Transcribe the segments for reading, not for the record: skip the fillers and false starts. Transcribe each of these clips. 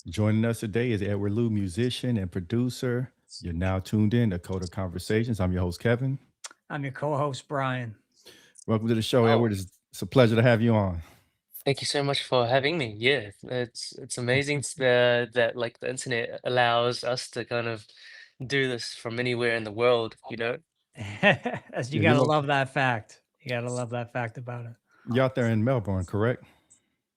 Joining us today is Edward Liu, musician and producer. You're now tuned in to Coda Conversations. I'm your host, Kevin. I'm your co-host, Brian. Welcome to the show, Edward. Oh, It's a pleasure to have you on. thank you so much for having me. Yeah, it's amazing that like the internet allows us to kind of do this from anywhere in the world, you know? As you Yeah, you're, gotta lo- love that fact. You gotta love that fact about it. you're out there in Melbourne, correct?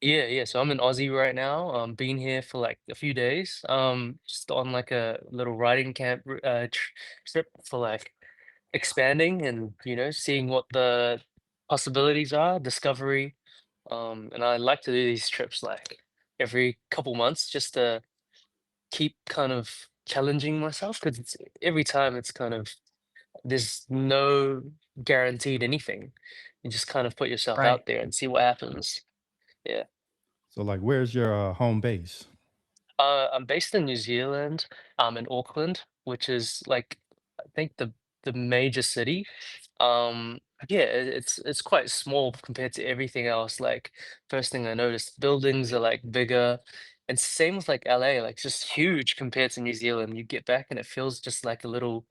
Yeah, yeah. So I'm in Aussie right now. Been here for like a few days. Just on like a little writing camp trip for like expanding and seeing what the possibilities are, discovery. And I like to do these trips like every couple months just to keep kind of challenging myself because it's every time it's kind of there's no guaranteed anything. You just kind of put yourself Right. out there and see what happens. Yeah. So, like, where's your home base? I'm based in New Zealand. I'm in Auckland, which is like I think the major city. Yeah, it's quite small compared to everything else. Like first thing I noticed, buildings are like bigger, and same with like LA, like just huge compared to New Zealand. You get back and it feels just like a little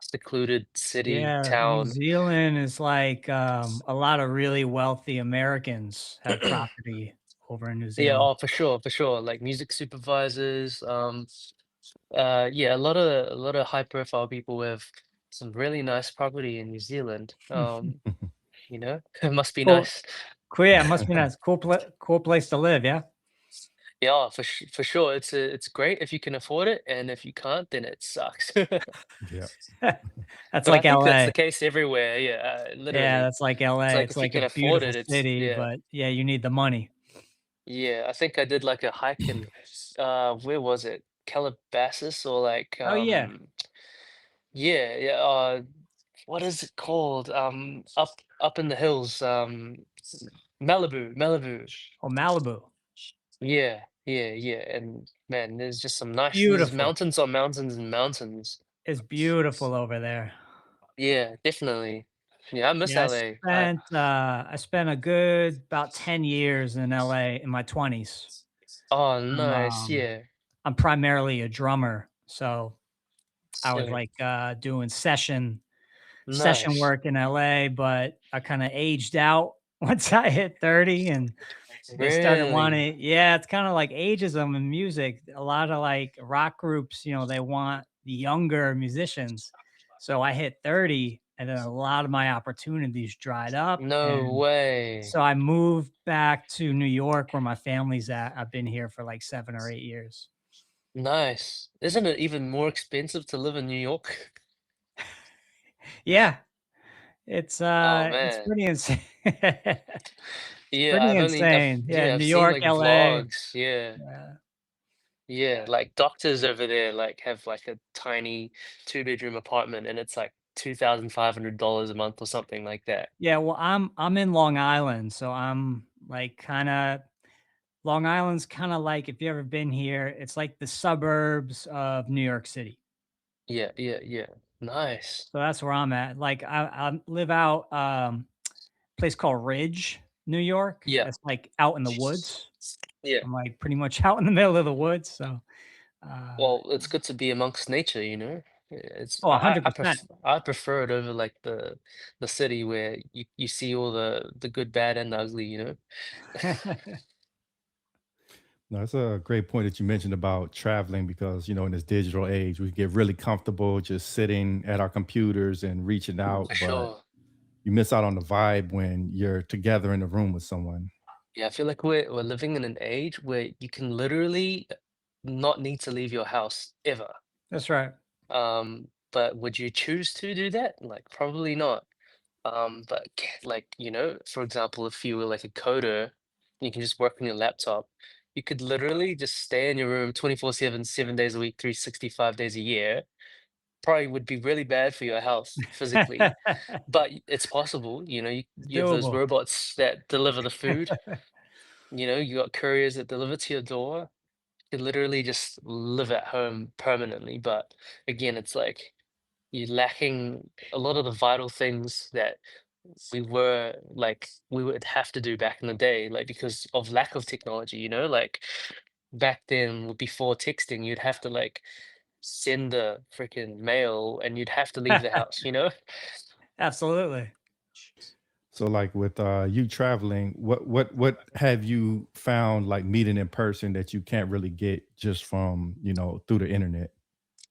secluded city Yeah, New town. Zealand is like, a lot of really wealthy Americans have property over in New Yeah, Zealand. oh for sure, for sure. Like music supervisors, yeah, a lot of high profile people with some really nice property in New Zealand. It must be Cool. nice. Cool, yeah, it must be nice. Cool place to live, yeah? Yeah, for sure. It's great if you can afford it, and if you can't, then it sucks. Yeah. That's But I like think that's LA. the case everywhere. Yeah, Yeah, literally. that's like It's LA. like It's if you like can a afford beautiful it, it's city, yeah, but yeah, you need the money. yeah. I think I did like a hike in where was it? Calabasas or like Oh, yeah. yeah, yeah. What is it called? Up in the hills. Malibu. Oh, Malibu. Yeah, yeah, yeah. And man, there's just some nice. There's Beautiful. mountains on mountains and mountains. It's beautiful over there. Yeah, definitely. Yeah, I miss Yeah, LA. I spent a good about 10 years in LA in my 20s. Oh, I'm, nice. Yeah, I'm primarily a drummer, so I was sick. like, doing session Nice. work in LA, but I kinda aged out once I hit 30 and they started Really? wanting, yeah, it's kinda like ageism in music. A lot of, like, rock groups, they want the younger musicians. So I hit 30, and then a lot of my opportunities dried up, No and way. so I moved back to New York where my family's at. I've been here for, like, 7 or 8 years. Nice. Isn't it even more expensive to live in New York? Yeah, Oh it's man. pretty insane. It's Yeah, pretty insane. Yeah, I've New seen York, like LA. vlogs. Yeah. Yeah. Yeah, like doctors over there like have like a tiny two-bedroom apartment and it's like $2,500 a month or something like that. Yeah, well, I'm in Long Island, so I'm, like, kinda Long Island's kinda like, if you ever been here, it's like the suburbs of New York City. Yeah, yeah, yeah. Nice. So that's where I'm at. Like, I live out, place called Ridge, New York. Yeah. It's, like, out in the woods. Yeah. I'm, like, pretty much out in the middle of the woods, so, Well, it's good to be amongst nature, you know? It's oh, 100%. I prefer it over like the city where you see all the good, bad, and ugly, you know? No, that's a great point that you mentioned about traveling because, in this digital age, we get really comfortable just sitting at our computers and reaching For out, but sure. you miss out on the vibe when you're together in the room with someone. Yeah, I feel like we're living in an age where you can literally not need to leave your house ever. That's right. But would you choose to do that? Like, probably not. But like, for example, if you were like a coder, you can just work on your laptop. You could literally just stay in your room 24/7, 7 days a week, 365 days a year. Probably would be really bad for your health physically, but it's possible. It's You have those doable. robots that deliver the food. You got couriers that deliver to your door. You literally just live at home permanently. But again, it's like you're lacking a lot of the vital things that we would have to do back in the day, like because of lack of technology, like back then before texting, you'd have to like send the freaking mail and you'd have to leave the house, you know? Absolutely. So like with you traveling, what have you found like meeting in person that you can't really get just from, through the internet?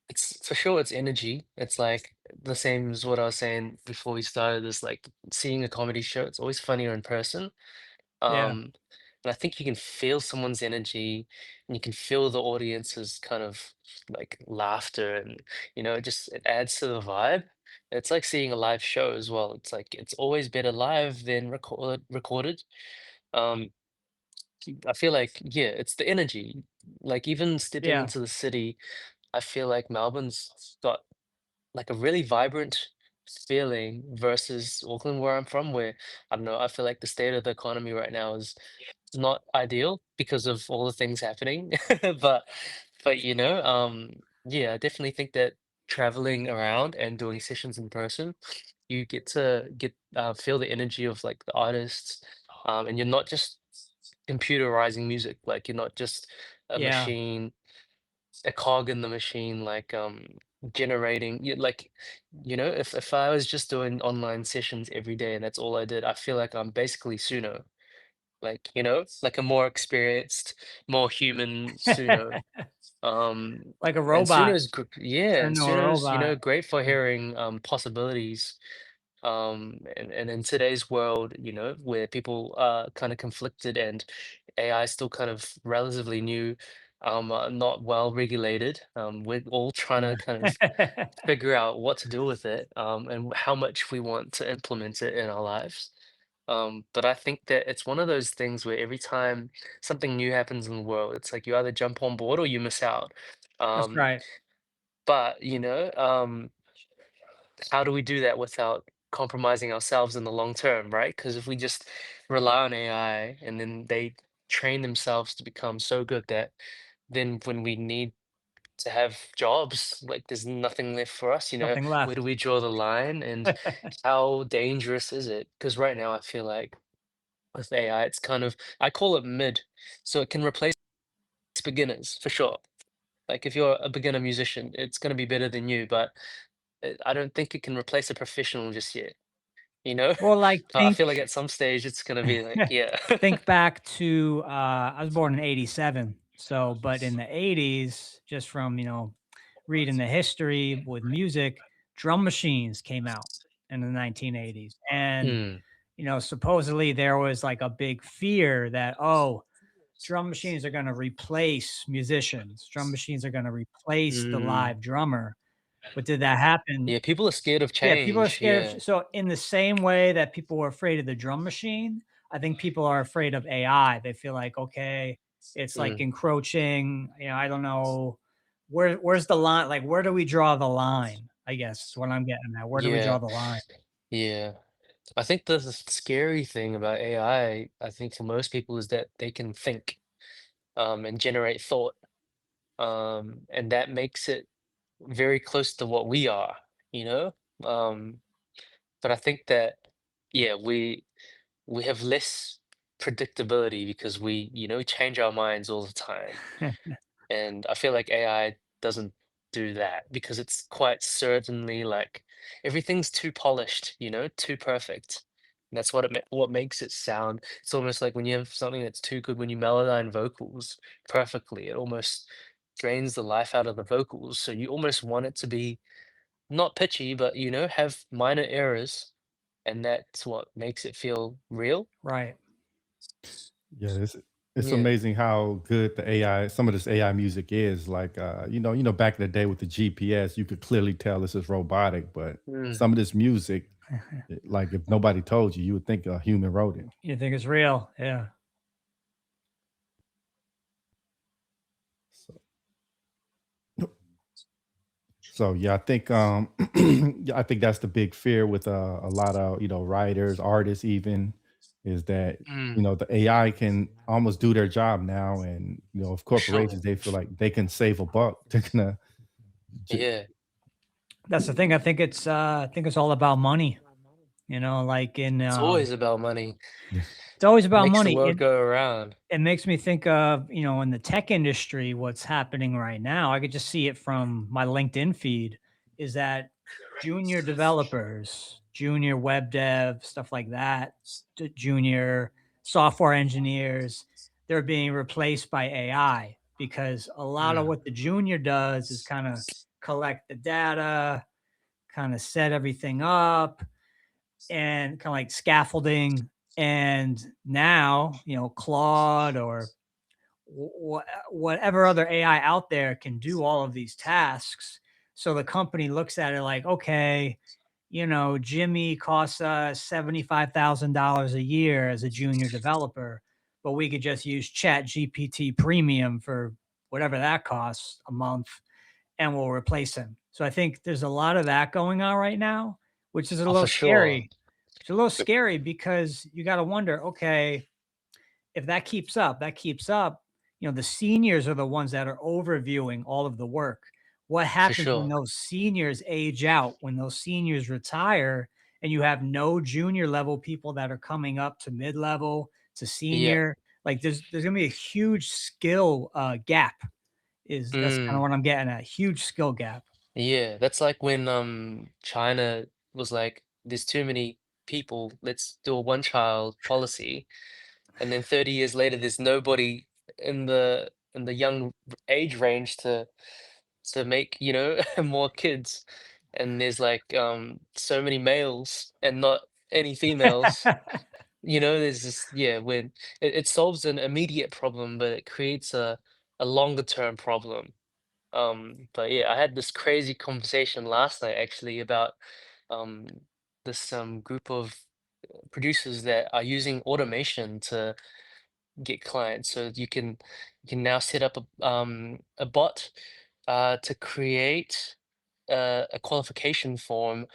It's for sure it's energy. It's like the same as what I was saying before we started this, like seeing a comedy show, it's always funnier in person. Yeah. Um, and I think you can feel someone's energy and you can feel the audience's kind of like laughter and it just it adds to the vibe. It's like seeing a live show as well. It's like it's always better live than recorded. Um, I feel like yeah, it's the energy. Like even stepping Yeah. into the city, I feel like Melbourne's got like a really vibrant feeling versus Auckland, where I'm from, where I don't know, I feel like the state of the economy right now is not ideal because of all the things happening. But yeah, I definitely think that traveling around and doing sessions in person, you get to feel the energy of like the artists, and you're not just computerizing music, like you're not just a Yeah. machine, a cog in the machine, like generating you like if I was just doing online sessions every day and that's all I did, I feel like I'm basically Suno, like like a more experienced, more human Suno. Like a And robot. yeah, Turn and into a Suno's robot. great for Yeah. hearing possibilities. And in today's world, where people are kind of conflicted and AI is still kind of relatively new, not well regulated. We're all trying to kind of Yeah. figure out what to do with it, and how much we want to implement it in our lives. But I think that it's one of those things where every time something new happens in the world, it's like you either jump on board or you miss out. That's Um, right. but how do we do that without compromising ourselves in the long term, right? Because if we just rely on AI and then they train themselves to become so good that then when we need to have jobs, like there's nothing left for us, Nothing where do left. we draw the line and how dangerous is it? Because right now I feel like with AI, it's kind of, I call it mid. So it can replace beginners for sure. Like if you're a beginner musician, it's going to be better than you, but I don't think it can replace a professional just yet, you know? Well, like, But I feel like at some stage it's going to be like, yeah. think back to, I was born in '87. So, but in the '80s, just from, reading the history with music, drum machines came out in the 1980s. And, Mm, supposedly there was like a big fear that, oh, drum machines are going to replace musicians. Drum machines are going to replace the mm. live drummer. But did that happen? Yeah, people are scared of Yeah, people are change. scared Yeah. of, so in the same way that people were afraid of the drum machine, I think people are afraid of AI. They feel like, okay, it's like Mm, encroaching, I don't know, where's the line? Like, where do we draw the line? I guess is what I'm getting at. Where do we yeah. draw the line? Yeah. I think the scary thing about I think for most people is that they can think, and generate thought. And that makes it very close to what we are, you know? Um, but I think that, yeah, we have less predictability because we, change our minds all the time. And I feel like AI doesn't do that because it's quite certainly like everything's too polished, too perfect. And that's what makes it sound. It's almost like when you have something that's too good, when you melodyne vocals perfectly, it almost drains the life out of the vocals. So you almost want it to be not pitchy, but have minor errors, and that's what makes it feel real. Right. Yeah, it's Yeah. amazing how good the AI, some of this AI music is. Like, back in the day with the GPS, you could clearly tell this is robotic. But Mm. some of this music, like if nobody told you, you would think a human wrote it. You think it's real? Yeah. So, so yeah, I think yeah, I think that's the big fear with a lot of writers, artists, even is that Mm. the AI can almost do their job now, and if For sure. corporations they feel like they can save a buck, they're gonna. Yeah. That's the thing. I think it's all about money, like in, It's always about money. It's always It about makes the money. world go around. It makes me think of, in the tech industry, what's happening right now. I could just see it from my LinkedIn feed is that junior developers, junior web dev, stuff like that, junior software engineers, they're being replaced by AI because a lot of Mm, what the junior does is kind of collect the data, kind of set everything up, and kind of like scaffolding. And now, Claude or whatever other AI out there can do all of these tasks. So the company looks at it like, okay, Jimmy costs us $75,000 a year as a junior developer, but we could just use Chat GPT Premium for whatever that costs a month, and we'll replace him. So I think there's a lot of that going on right now, which is a oh, little for sure. scary. It's a little scary because you got to wonder, okay, if that keeps up, the seniors are the ones that are overviewing all of the work. What For happens when sure. those seniors age out, when those seniors retire, and you have no junior level people that are coming up to mid level to Yeah. senior? Like there's gonna be a huge skill gap. Is That's kind of Mm. what I'm getting at. Huge skill gap. Yeah, that's like when China was like, there's too many people, let's do a one child policy. And then 30 years later, there's nobody in the young age range to make, more kids. And there's like so many males and not any females. There's this, yeah, when it solves an immediate problem, but it creates a longer term problem. But yeah, I had this crazy conversation last night actually about um, this group of producers that are using automation to get clients. So you can now set up a bot to create a qualification form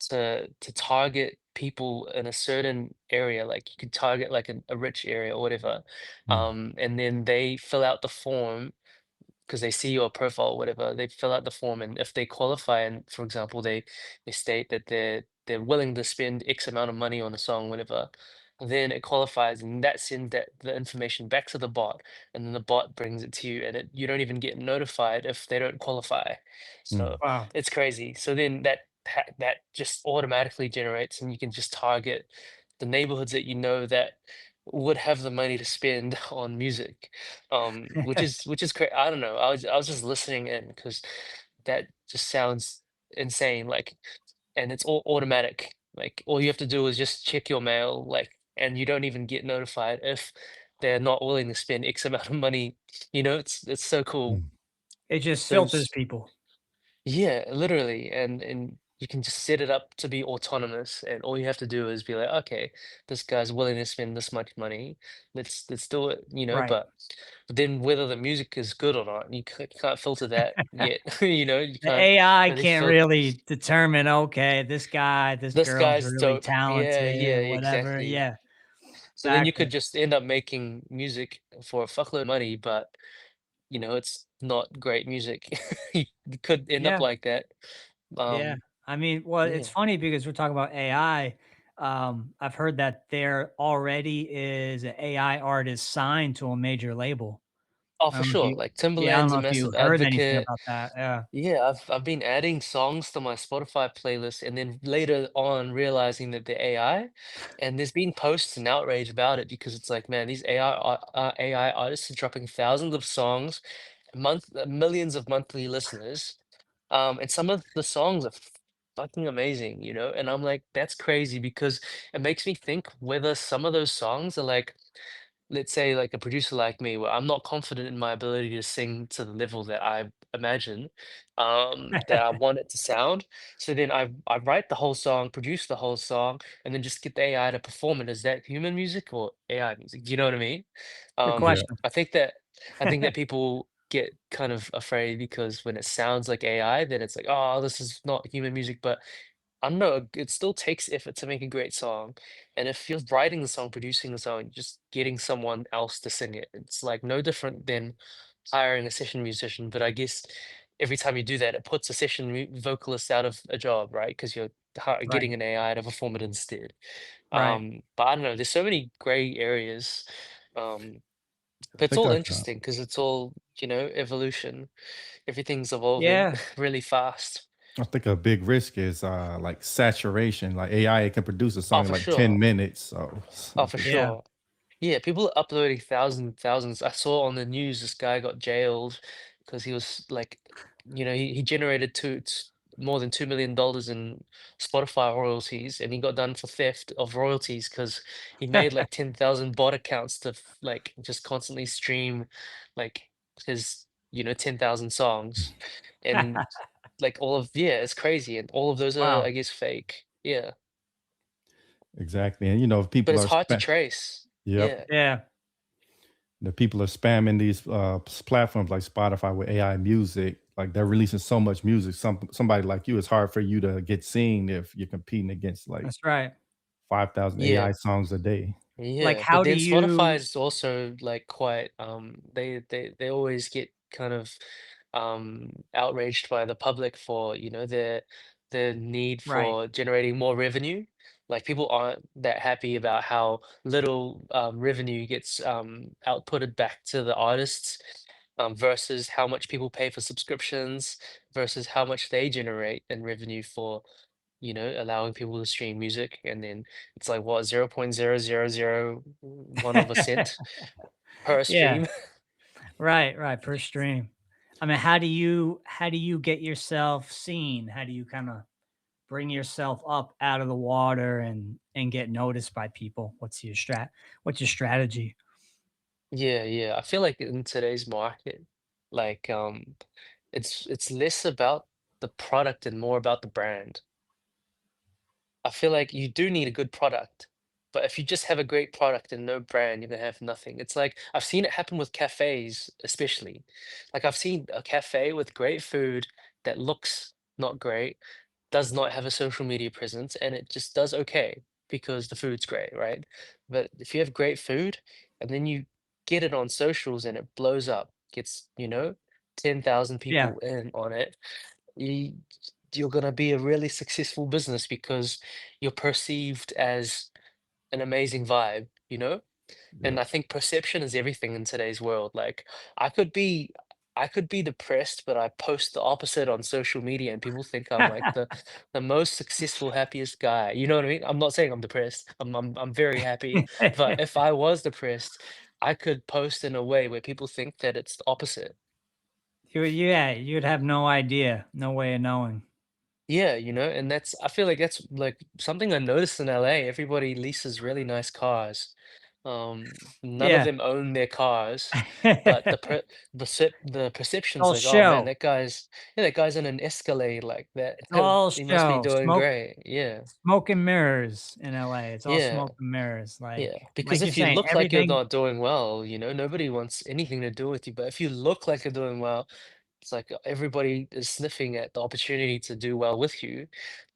to target people in a certain area. Like you could target like a rich area or whatever, mm, and then they fill out the form because they see your profile or whatever, they fill out the form, and if they qualify, and for example, they state that they're willing to spend X amount of money on a song, whatever, then it qualifies, and that sends that the information back to the bot, and then the bot brings it to you, and you don't even get notified if they don't qualify. So mm, Wow. it's crazy. So then that just automatically generates, and you can just target the neighborhoods that you know that would have the money to spend on music, which is great. I don't know. I was just listening in because that just sounds insane. Like, and it's all automatic. Like, all you have to do is just check your mail, like, and you don't even get notified if they're not willing to spend X amount of money. It's so cool. mm. It just So filters people. yeah, literally, and you can just set it up to be autonomous, and all you have to do is be like, okay, this guy's willing to spend this much money. Let's do it, Right. But then whether the music is good or not, you can't filter that yet. You The can't AI really can't filter. really determine, okay, this guy, this This girl's guy's really dope. Yeah, talented, yeah, whatever. exactly. Yeah, So then you could exactly. just end up making music for a fuckload of money, but it's not great music. You could end up Yeah, like that. yeah. Um, I mean, well, it's yeah. funny because we're talking about AI. I've heard that there already is an AI artist signed to a major label. Oh, I for don't know if sure. you, Like yeah, I don't Timbaland's know a if you massive heard anything advocate. about that. Yeah. Yeah, I've been adding songs to my Spotify playlist, and then later on realizing that they're AI, and there's been posts and outrage about it because it's like, man, these AI artists are dropping thousands of songs, millions of monthly listeners, and some of the songs are fucking amazing, and I'm like, that's crazy because it makes me think whether some of those songs are like, let's say like a producer like me where I'm not confident in my ability to sing to the level that I imagine that I want it to sound. So then I write the whole song, produce the whole song, and then just get the AI to perform it. Is that human music or AI music? Do you know what I mean? Good Yeah. question. I think that people get kind of afraid because when it sounds like AI, then it's like, oh, this is not human music. But I don't know, it still takes effort to make a great song. And if you're writing the song, producing the song, just getting someone else to sing it, it's like no different than hiring a session musician. But I guess every time you do that, it puts a session vocalist out of a job, right? Because you're Right. getting an AI to perform it instead. Right. But I don't know. There's so many gray areas. Um, I but it's think all I interesting because it's all, evolution. Everything's evolving Yeah. really fast. I think a big risk is like saturation. Like AI, it can produce a Oh, song in for like 10 sure. minutes. So Oh, I for think Yeah. sure. Yeah, people are uploading thousands and thousands. I saw on the news this guy got jailed because he was like, he generated more than $2 million in Spotify royalties, and he got done for theft of royalties because he made like 10,000 bot accounts to like just constantly stream like his 10,000 songs, and like yeah, it's crazy, and all of those are, Wow. I guess, fake. Yeah, exactly. And if but people it's are hard to trace. yep, Yeah. Yeah. the people are spamming these platforms like Spotify with AI music. Like they're releasing so much music. Somebody like you, it's hard for you to get seen if you're competing against like That's right. 5,000 AI Yeah. songs a day. Like, Yeah, but how do then Spotify you is also like quite they always get kind of outraged by the public for, their need right. for generating more revenue. Like people aren't that happy about how little revenue gets outputted back to the artists versus how much people pay for subscriptions versus how much they generate in revenue for allowing people to stream music, and then it's like what 0.0001 of a cent per Yeah. stream. Right, right, per stream. I mean, how do you get yourself seen? How do you kinda bring yourself up out of the water and get noticed by people? What's your strategy? Yeah, yeah. I feel like in today's market, like it's less about the product and more about the brand. I feel like you do need a good product, but if you just have a great product and no brand, you're gonna have nothing. It's like I've seen it happen with cafes, especially. Like I've seen a cafe with great food that looks not great, does not have a social media presence, and it just does okay because the food's great, right? But if you have great food and then you get it on socials and it blows up, gets, 10,000 Yeah, people in on it, you, you're going to be a really successful business because you're perceived as an amazing vibe, and Yep. I think perception is everything in today's world. Like I could be I could be depressed, but I post the opposite on social media and people think I'm like the most successful, happiest guy. You know what I mean? I'm not saying I'm depressed. I'm very happy. But if I was depressed, I could post in a way where people think that it's the opposite. yeah, you'd have no idea, no way of knowing. Yeah, and I feel like that's like something I noticed in LA. Everybody leases really nice cars. None of Yeah. them own their cars, but It's the perception's all like, oh man, show. that guy's in an Escalade like that. It's all He must be show. doing great. Yeah, Smoke and mirrors in LA. It's all yeah, smoke and mirrors. yeah. Like Because you're if you saying, look like you're everything. not doing well, nobody wants anything to do with you. But if you look like you're doing well, it's like everybody is sniffing at the opportunity to do well with you.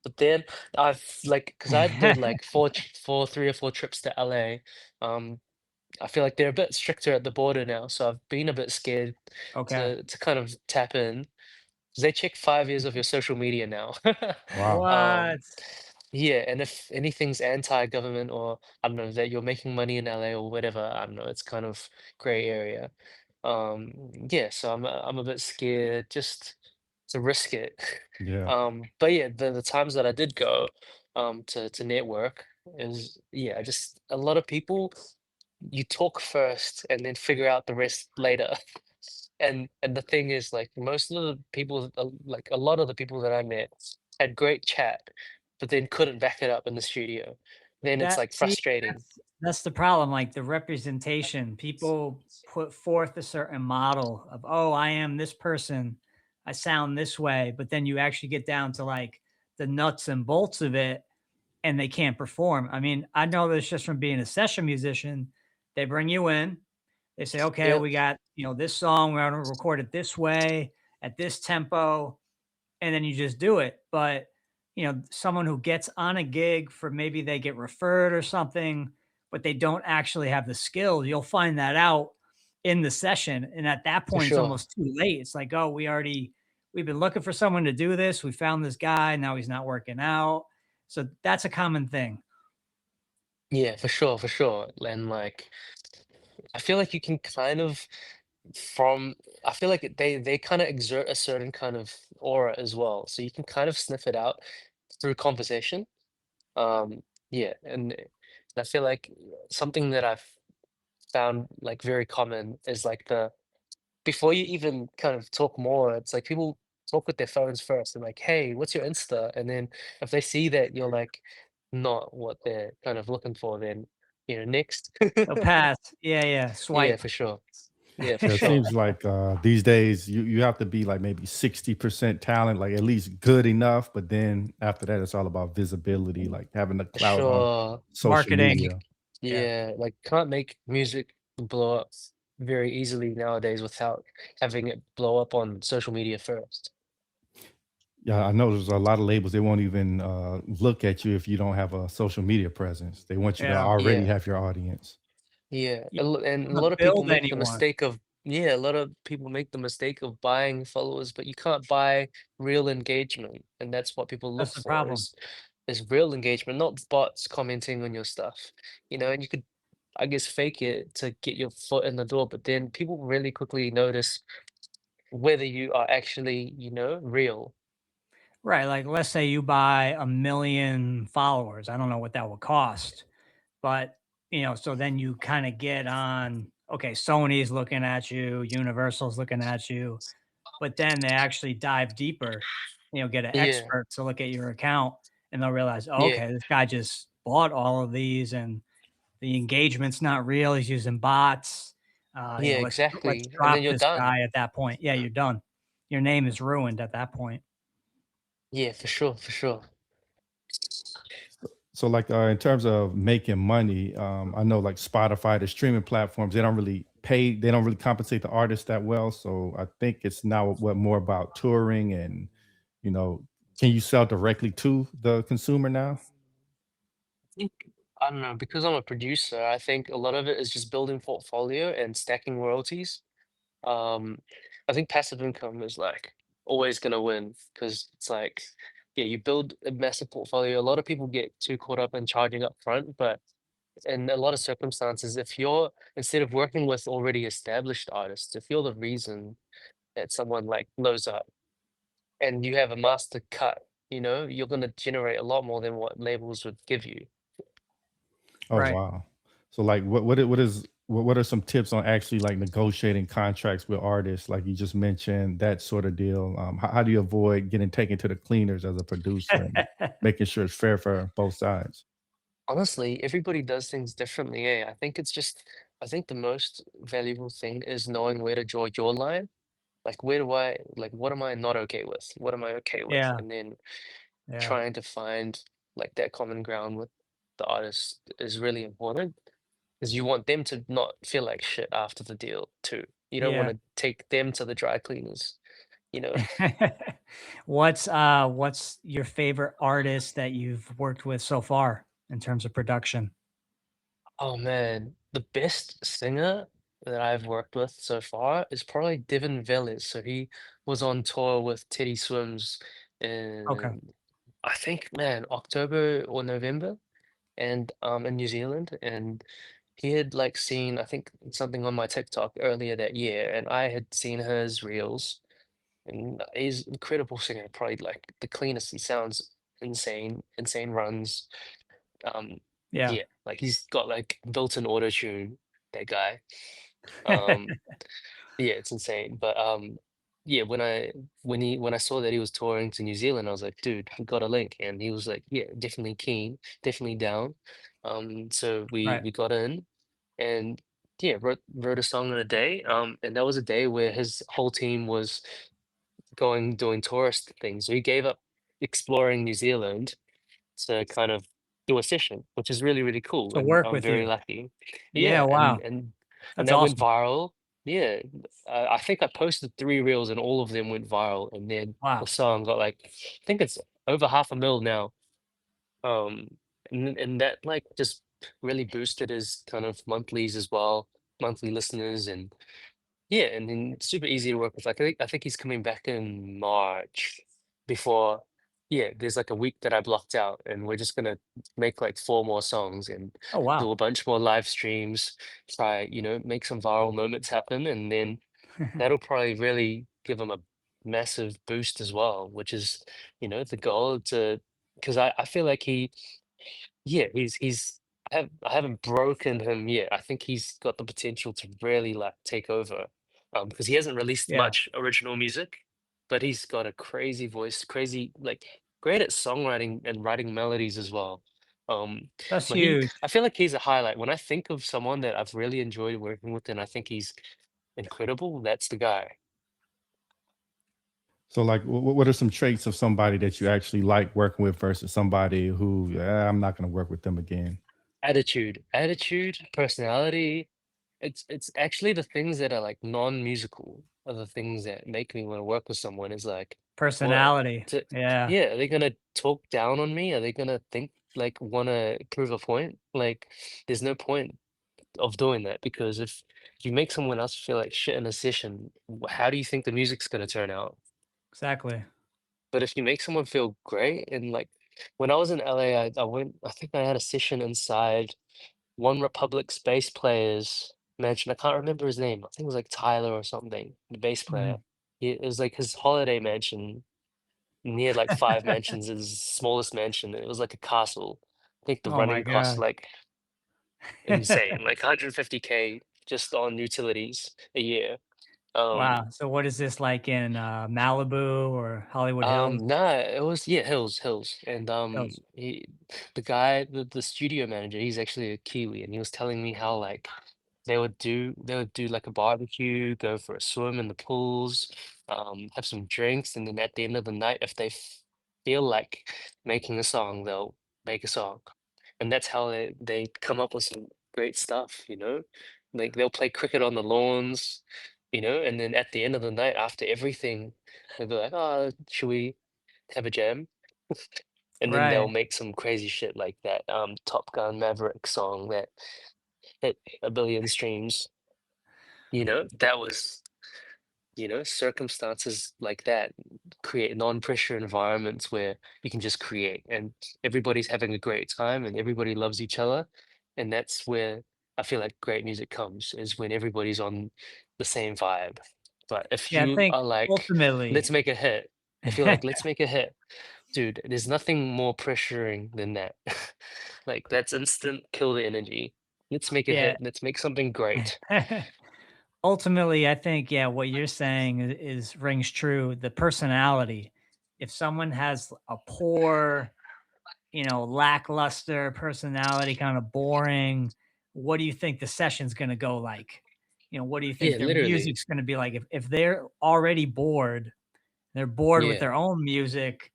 But then I've like, because I did like 3 or 4 trips to LA. Um, I feel like they're a bit stricter at the border now, so I've been a bit scared Okay. to kind of tap in. 'Cause they check 5 years of your social media now. Wow. Um, What? yeah, and if anything's anti-government or I don't know that you're making money in LA or whatever, I don't know, it's kind of gray area. Yeah, so I'm a bit scared just to risk it. Yeah. But yeah, the times that I did go to network is yeah, just a lot of people you talk first and then figure out the rest later. And the thing is, like most of the people, like a lot of the people that I met had great chat, but then couldn't back it up in the studio. Then it's That like see, frustrating. that's the problem. Like the representation, people put forth a certain model of, oh, I am this person, I sound this way, but then you actually get down to like the nuts and bolts of it, and they can't perform. I mean, I know this just from being a session musician. They bring you in, they say, okay, Yep, we got, this song, we're gonna record it this way at this tempo, and then you just do it. But, someone who gets on a gig for maybe they get referred or something, but they don't actually have the skill, you'll find that out in the session. And at that for point, it's sure. almost too late. It's like, oh, we've been looking for someone to do this. We found this guy. Now he's not working out. So that's a common thing. Yeah, for sure, for sure. And like, I feel like you can kind of from I feel like they kind of exert a certain kind of aura as well. So you can kind of sniff it out through conversation. Yeah, and I feel like something that I've found like very common is like the before you even kind of talk more, it's like people talk with their phones first and like, hey, what's your Insta? And then if they see that you're like not what they're kind of looking for, then next. They'll pass. Yeah, yeah. Yeah, Swipe. for sure. Yeah, for Yeah, it sure. seems like these days you have to be like maybe 60% talent, like at least good enough. But then after that, it's all about visibility, like having the For clout on sure. social Marketing. Like you media. Yeah. yeah, like can't make music blow up very easily nowadays without having it blow up on social media first. Yeah, I know there's a lot of labels, they won't even look at you if you don't have a social media presence. They want you to Yeah. already Yeah. have your audience. Yeah, You and a wanna lot of people build make the anyone. mistake of yeah, a lot of people make the mistake of buying followers, but you can't buy real engagement, and that's what people That's look the for problem. is real engagement, not bots commenting on your stuff. And you could, I guess, fake it to get your foot in the door, but then people really quickly notice whether you are actually, real. Right. Like, let's say you buy 1,000,000 followers. I don't know what that would cost, but so then you kind of get on, okay, Sony's looking at you, Universal's looking at you, but then they actually dive deeper, get an Yeah, expert to look at your account and they'll realize, oh, yeah, okay, this guy just bought all of these and the engagement's not real. He's using bots. yeah, Let's exactly. And then drop you're this done. guy at that point. Yeah, you're done. Your name is ruined at that point. Yeah, for sure, for sure. So, like in terms of making money, I know like Spotify, the streaming platforms, they don't really compensate the artists that well. So I think it's now what more about touring and you know, can you sell directly to the consumer now? Think I don't know, because I'm a producer, I think a lot of it is just building portfolio and stacking royalties. Um, I think passive income is like always gonna win because it's like, yeah, you build a massive portfolio. A lot of people get too caught up in charging up front, but in a lot of circumstances, if you're instead of working with already established artists, if you're the reason that someone like blows up and you have a master cut, you're gonna generate a lot more than what labels would give you. Oh Right. wow. So like what are some tips on actually like negotiating contracts with artists like you just mentioned that sort of deal? How do you avoid getting taken to the cleaners as a producer and making sure it's fair for both sides? Honestly, everybody does things differently, eh? I think the most valuable thing is knowing where to draw your line. Like, what am I not okay with? What am I okay with? Yeah. And then Yeah. trying to find like that common ground with the artist is really important because you want them to not feel like shit after the deal too. You don't want Yeah. to take them to the dry cleaners, you know? What's your favorite artist that you've worked with so far in terms of production? Oh man, the best singer that I've worked with so far is probably Devin Velis. So he was on tour with Teddy Swims Okay. in I think man October or November and in New Zealand and he had like seen I think something on my TikTok earlier that year and I had seen his reels and he's an incredible singer, probably like the cleanest he sounds insane runs. Um, Yeah. yeah, like he's got like built-in auto tune, that guy. Um, yeah, it's insane. But yeah, when I saw that he was touring to New Zealand, I was like, dude, we got a link, and he was like, yeah, definitely keen, definitely down. So we Right. we got in, and yeah, wrote a song in a day. And that was a day where his whole team was going doing tourist things. So he gave up exploring New Zealand to kind of do a session, which is really, really cool, To and work I'm with very you. lucky. Yeah, Yeah, wow. and That's that went awesome. viral. Yeah, I think I posted 3 reels and all of them went viral, and then the Wow. song got like I think it's over 500,000 now. Um, and that like just really boosted his kind of monthlies as well, monthly listeners, and yeah, and then super easy to work with. Like I think he's coming back in March before. yeah, there's like a week that I blocked out, and we're just gonna make like 4 more songs and Oh do wow. a bunch more live streams, try, make some viral moments happen, and then that'll probably really give him a massive boost as well, which is, the goal to, because I feel like yeah, I haven't broken him yet. I think he's got the potential to really like take over. Because he hasn't released Yeah, much original music, but he's got a crazy voice, crazy like great at songwriting and writing melodies as well. Um, that's but huge. I feel like he's a highlight. When I think of someone that I've really enjoyed working with and I think he's incredible, that's the guy. So, like, what are some traits of somebody that you actually like working with versus somebody who I'm not going to work with them again? Attitude, personality. It's actually the things that are like non-musical are the things that make me want to work with someone. Is like, what? Personality. To, Yeah, yeah, are they gonna talk down on me? Are they gonna think like want to prove a point? Like, there's no point of doing that because if you make someone else feel like shit in a session, how do you think the music's gonna turn out? exactly. But if you make someone feel great and like when I was in LA, I went. I think I had a session inside One Republic's bass player's mansion. I can't remember his name. I think it was like Tyler or something, the bass player. Mhm. It was like his holiday mansion. And he had like 5 mansions. His smallest mansion. It was like a castle. I think the Oh my running cost god. like insane, like 150K just on utilities a year. Um, Wow. So what is this like in Malibu or Hollywood Hills? nah, it was yeah, Hills, and Hills. the guy, the studio manager, he's actually a Kiwi, and he was telling me how like they would do like a barbecue, go for a swim in the pools, have some drinks, and then at the end of the night, if they feel like making a song, they'll make a song, and that's how they come up with some great stuff, Like they'll play cricket on the lawns, and then at the end of the night, after everything, they'll be like, "Oh, should we have a jam?" And then they'll Right. make some crazy shit like that Top Gun Maverick song that hit a billion streams. That was, circumstances like that create non-pressure environments where you can just create and everybody's having a great time and everybody loves each other. And that's where I feel like great music comes, is when everybody's on the same vibe. But if Yeah, I you think are like, let's ultimately make a hit, if you're like, let's make a hit, dude, there's nothing more pressuring than that. Like that's instant kill the energy. Let's make a yeah. hit. Let's make something great. Ultimately, I think, yeah, what you're saying is rings true. The personality. If someone has a poor, lackluster personality, kind of boring, what do you think the session's going to go like? What do you think Yeah, their literally, music's going to be like? If they're already bored, they're bored with yeah, their own music,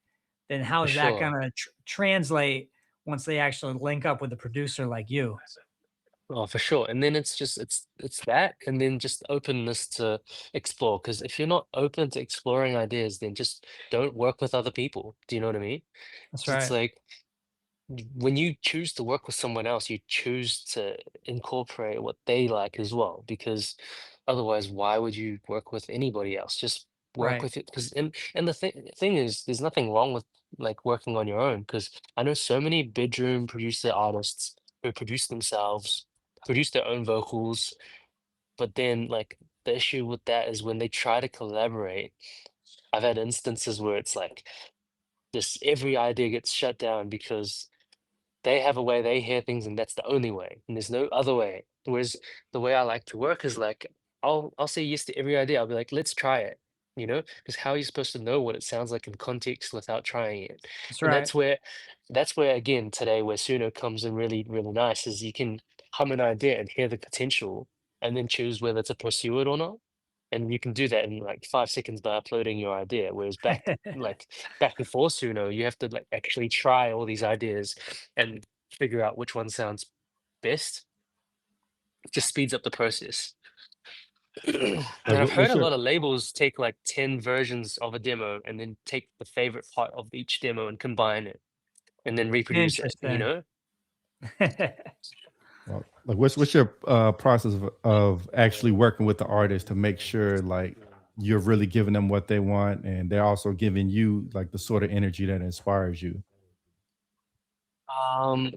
then how for is that sure. going to translate once they actually link up with a producer like you? Oh, for sure. And then it's that, and then just openness to explore. Because if you're not open to exploring ideas, then just don't work with other people. Do you know what I mean? That's It's right. like when you choose to work with someone else, you choose to incorporate what they like as well. Because otherwise, why would you work with anybody else? Just work Right. with it. Because and the thing is, there's nothing wrong with like working on your own. Because I know so many bedroom producer artists who produce themselves, produce their own vocals, but then like the issue with that is when they try to collaborate. I've had instances where it's like just every idea gets shut down because they have a way they hear things and that's the only way and there's no other way. Whereas the way I like to work is like I'll say yes to every idea. I'll be like, let's try it, because how are you supposed to know what it sounds like in context without trying it? That's And right. that's where again today where Suno comes in really, really nice is you can hum an idea and hear the potential and then choose whether to pursue it or not. And you can do that in like 5 seconds by uploading your idea. Whereas back before Suno, you have to like actually try all these ideas and figure out which one sounds best. It just speeds up the process. And Like, I've heard what's a your lot of labels take like 10 versions of a demo and then take the favorite part of each demo and combine it and then reproduce it, Interesting. like what's your process of actually working with the artist to make sure like you're really giving them what they want, and they're also giving you like the sort of energy that inspires you. Um,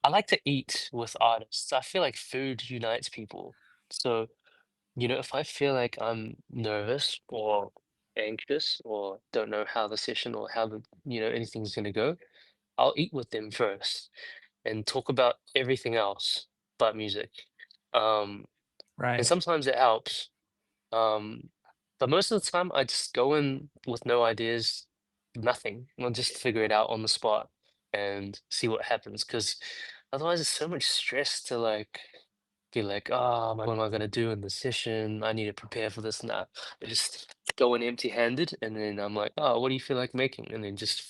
I like to eat with artists. I feel like food unites people. So, if I feel like I'm nervous or anxious or don't know how the session or how anything's gonna go, I'll eat with them first and talk about everything else but music. Um, and Right. sometimes it helps. Um, but most of the time, I just go in with no ideas, nothing. I'll just figure it out on the spot and see what happens. Because otherwise, it's so much stress to like be like, oh, what am I gonna do in the session? I need to prepare for this and that. I just go in empty-handed, and then I'm like, oh, what do you feel like making? And then just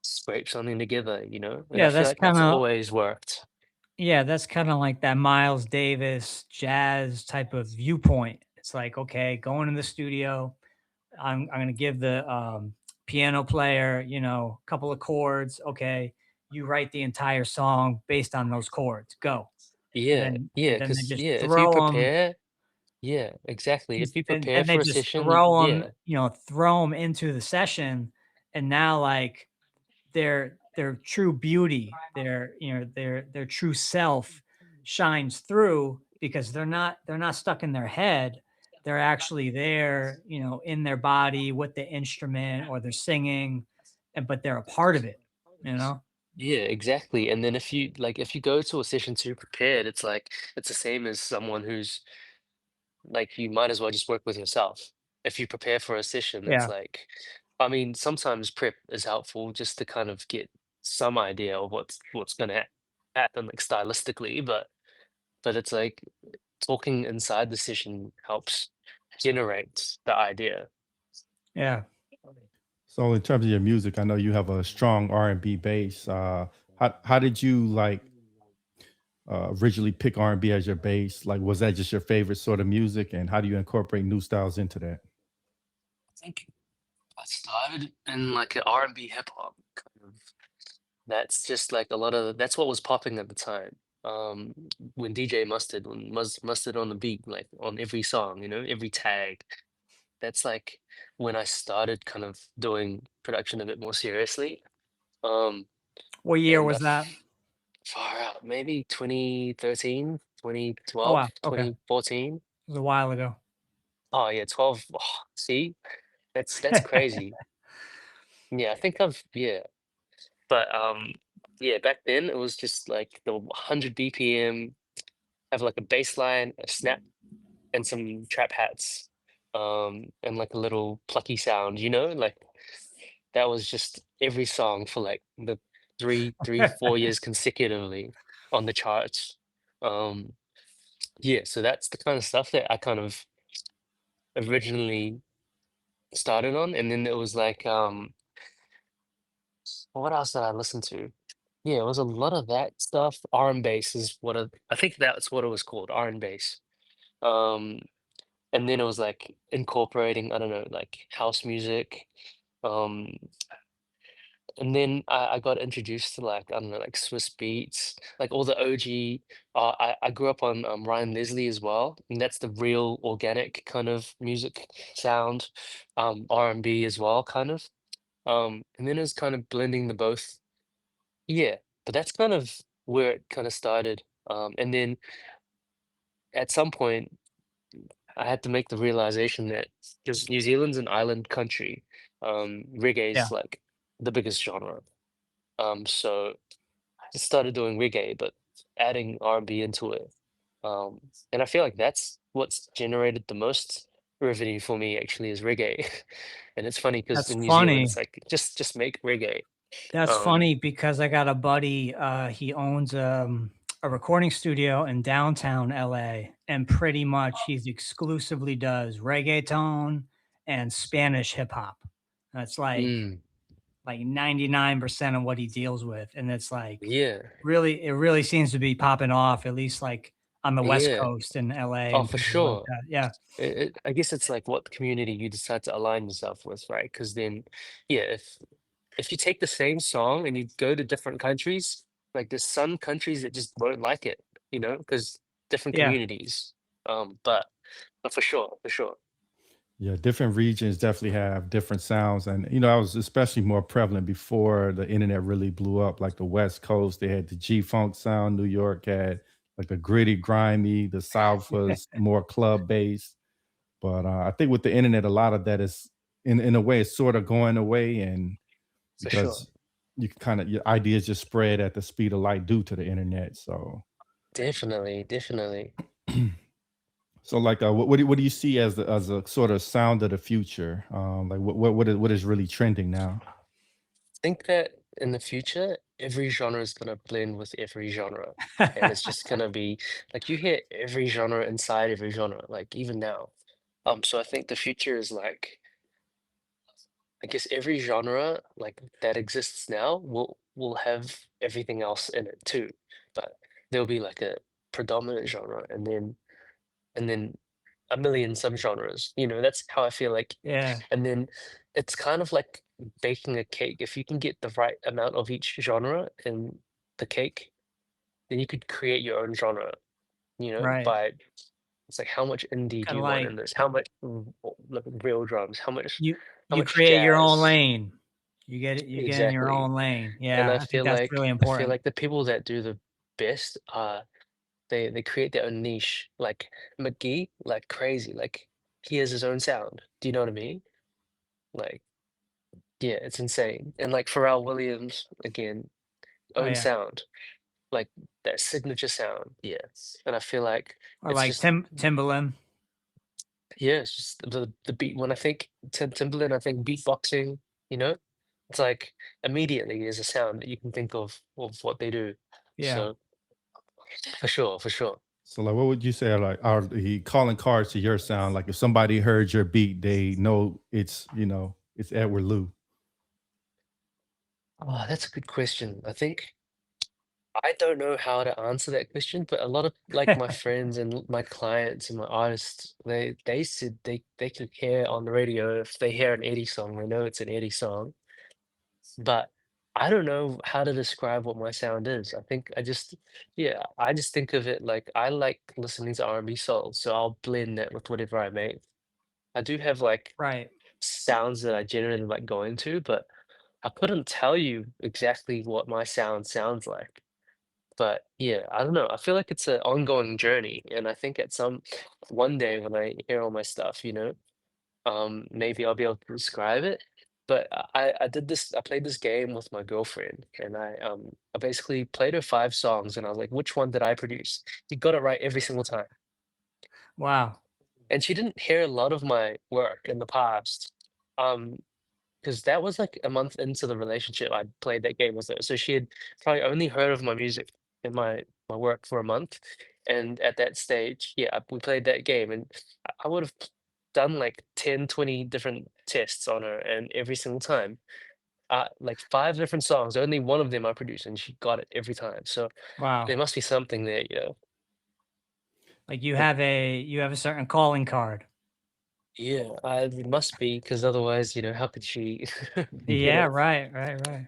scrape something together. And I Yeah, feel that's like that's kind of always worked. yeah, that's kind of like that Miles Davis jazz type of viewpoint. It's like, okay, going in the studio, I'm gonna give the piano player, a couple of chords. Okay, you write the entire song based on those chords. Go, and Yeah, then yeah, and then they because just yeah, if you throw them. prepare, yeah, exactly. If you prepare And they for a just session, yeah, throw them into the session, and now like their true beauty, their true self shines through because they're not stuck in their head. They're actually there, in their body with the instrument or they're singing, and but they're a part of it, you know? yeah, exactly. And then if you go to a session too prepared, it's like it's the same as someone who's like you might as well just work with yourself. If you prepare for a session, it's Yeah. like, I mean, sometimes prep is helpful just to kind of get some idea of what's gonna happen like stylistically, but it's like talking inside the session helps generate the idea. Yeah. So in terms of your music, I know you have a strong R&B base. How did you like originally pick R&B as your base? Like, was that just your favorite sort of music, and how do you incorporate new styles into that? I think I started in like an R&B hip hop kind of. That's just like a lot of that's what was popping at the time. Um, when DJ Mustard, when Mustard on the beat, like on every song, every tag. That's like when I started kind of doing production a bit more seriously. Um, What year and was that? far out, maybe 2013, Oh 2012, wow. Okay. It 2014. was a while ago. Oh yeah, 12. Oh, see, that's crazy. Yeah, I think yeah. But yeah, back then it was just like the 100 BPM, have like a bass line, a snap, and some trap hats, and like a little plucky sound, like that was just every song for like the 4 years consecutively on the charts. Um, yeah, so that's the kind of stuff that I kind of originally started on, and then it was like, what else did I listen to? Yeah, it was a lot of that stuff. R and bass is I think that's what it was called, R and bass. Um, and then it was like incorporating, I don't know, like house music. Um, and then I got introduced to like, I don't know, like Swiss beats, like all the OG. I grew up on Ryan Leslie as well, and that's the real organic kind of music sound, R&B as well, kind of. And then it's kind of blending the both. Yeah, but that's kind of where it kind of started. And then at some point, I had to make the realization that because New Zealand's an island country, reggae Yeah. is like the biggest genre. So I just started doing reggae, but adding R&B into it. Um, and I feel like that's what's generated the most revenue for me actually is reggae. And it's funny because That's in New Zealand, funny. it's like just make reggae. That's Um, funny because I got a buddy, he owns a recording studio in downtown LA, and pretty much he's exclusively does reggaeton and Spanish hip hop. That's mm, like 99% of what he deals with. And it's like yeah, it really seems to be popping off, at least like on the West yeah. Coast in LA Oh, and for places like sure. that. Yeah. I guess it's like what community you decide to align yourself with, right? Because then, yeah, if you take the same song and you go to different countries, like there's some countries that just won't like it, because different Yeah. communities. But for sure, for sure. Yeah, different regions definitely have different sounds, and I was especially more prevalent before the internet really blew up. Like the West Coast, they had the G Funk sound. New York had like the gritty, grimy. The South was more club based. But I think with the internet, a lot of that is in a way it's sort of going away, and For sure. because you can kind of your ideas just spread at the speed of light due to the internet. So Definitely, definitely. so like what do you see as a sort of sound of the future? Like what is really trending now? Think that in the future, every genre is gonna blend with every genre. And it's just gonna be like you hear every genre inside every genre, like even now. So I think the future is like, I guess every genre like that exists now will have everything else in it too. But there'll be like a predominant genre and then a million subgenres. That's how I feel like. Yeah, And then it's kind of like baking a cake. If you can get the right amount of each genre in the cake, then you could create your own genre, right. by it's like how much indie do Kind of you want like in this? How much like real drums? you How you much create your own jazz? lane. You get in your Exactly. own lane. And Yeah, I think that's really I feel important. like the people that do the best are they create their own niche. Like McGee, like crazy. Like he has his own sound. Do you know what I mean? Like, yeah, it's insane. And like Pharrell Williams, again, Oh own yeah. sound, like that signature sound. Yes. And I feel like Or it's like just, Timbaland. yeah, it's just the beat. When I think Timberland, I think beatboxing, you know? It's like immediately there's a sound that you can think of what they do. Yeah. So for sure, for sure. So like what would you say like are the calling cards to your sound? Like if somebody heard your beat, they know it's Edward Lou. Oh, that's a good question. I think I don't know how to answer that question, but a lot of like my friends and my clients and my artists, they said they can hear on the radio if they hear an Eddie song, they know it's an Eddie song. But I don't know how to describe what my sound is. I think yeah, I just think of it like I like listening to R&B soul, so I'll blend that with whatever I make. I do have like Right. sounds that I generally like going to, but I couldn't tell you exactly what my sound sounds like. But yeah, I don't know. I feel like it's an ongoing journey, and I think at some one day when I hear all my stuff, maybe I'll be able to describe it. But I played this game with my girlfriend, and I basically played her 5 songs, and I was like, which one did I produce? She got it right every single time, Wow. and she didn't hear a lot of my work in the past. Um, because that was like a month into the relationship I played that game with her. So she had probably only heard of my music and my work for a month. And at that stage, yeah, we played that game and I would have done like 10, 20 different tests on her. And every single time, like 5 different songs, only one of them I produced and she got it every time. So Wow. there must be something there, yeah. Like you have a certain calling card. Yeah, it must be because otherwise, how could she get Yeah, it? right, right, right.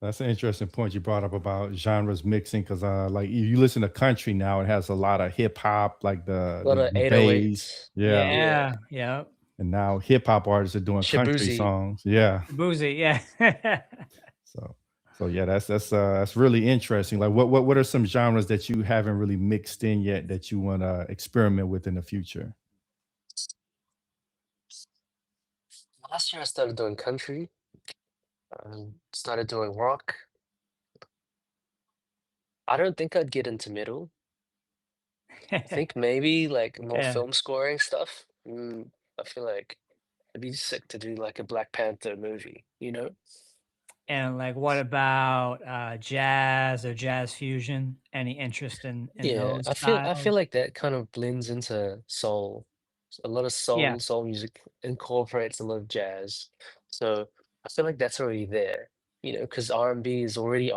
That's an interesting point you brought up about genres mixing because like you listen to country now, it has a lot of hip hop, like A lot of the bass. 808s. Yeah. Yeah. Yeah, yeah. And now hip hop artists are doing country Shabuzi. songs. Yeah. Boozy, yeah. So yeah, that's really interesting. Like what are some genres that you haven't really mixed in yet that you want to experiment with in the future? Last year I started doing country, started doing rock. I don't think I'd get into metal. I think maybe like more Yeah. film scoring stuff. I feel like it'd be sick to do like a Black Panther movie? And like what about jazz or jazz fusion? Any interest in Yeah, those I feel styles? like that kind of blends into soul. A lot of Yeah, soul music incorporates a lot of jazz. So I feel like that's already there, because R&B is already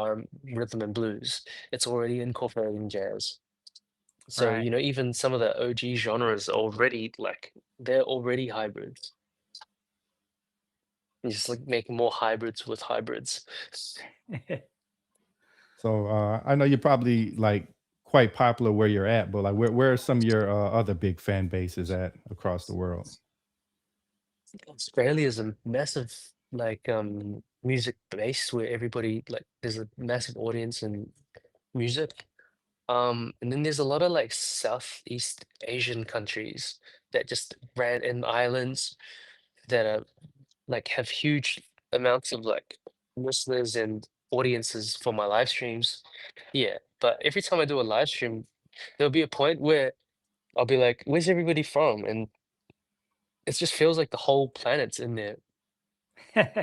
rhythm and blues. It's already incorporating jazz. So, right. even some of the OG genres already like they're already hybrids. You just like making more hybrids with hybrids. So I know you're probably like quite popular where you're at, but like where are some of your other big fan bases at across the world? Australia is a massive music base where everybody like there's a massive audience in music. And then there's a lot of like Southeast Asian countries that just ran in islands that are like have huge amounts of like listeners and audiences for my live streams. Yeah, but every time I do a live stream, there'll be a point where I'll be like, "Where's everybody from?" And it just feels like the whole planet's in there.